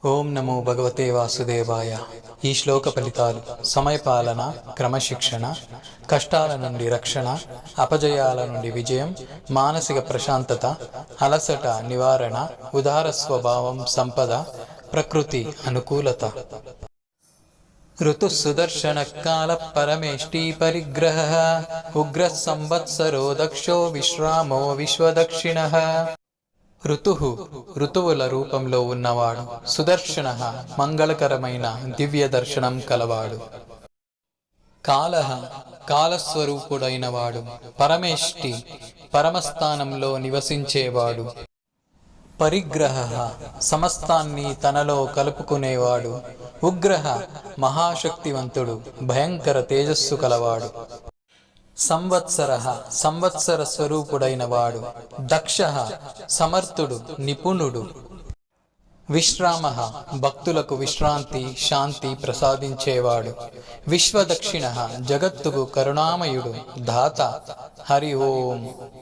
ఓం నమో భగవతే వాసుదేవాయ. ఈ శ్లోక ఫలితాలు: సమయపాలన, క్రమశిక్షణ, కష్టాల నుండి రక్షణ, అపజయాల నుండి విజయం, మానసిక ప్రశాంతత, అలసట నివారణ, ఉదార స్వభావం, సంపద, ప్రకృతి అనుకూలత. ఋతు సుదర్శన కాల పరమేష్టి పరిగ్రహ ఉగ్ర సంవత్సరో దక్షో విశ్రామో విశ్వదక్షిణ. ఋతువుల రూపంలో ఉన్నవాడు, సుదర్శన మంగళకరమైన దివ్య దర్శనం కలవాడు. కాలస్వరూపుడైనవాడు, పరమేష్టి పరమస్థానంలో నివసించేవాడు. పరిగ్రహ సమస్తాన్ని తనలో కలుపుకునేవాడు. ఉగ్రహ మహాశక్తివంతుడు, భయంకర తేజస్సు కలవాడు. సంవత్సర స్వరూపుడైన వాడు. దక్ష సమర్థుడు, నిపుణుడు. విశ్రామ భక్తులకు విశ్రాంతి, శాంతి ప్రసాదించేవాడు. విశ్వదక్షిణ జగత్తుకు కరుణామయుడు, దాత. హరి ఓం.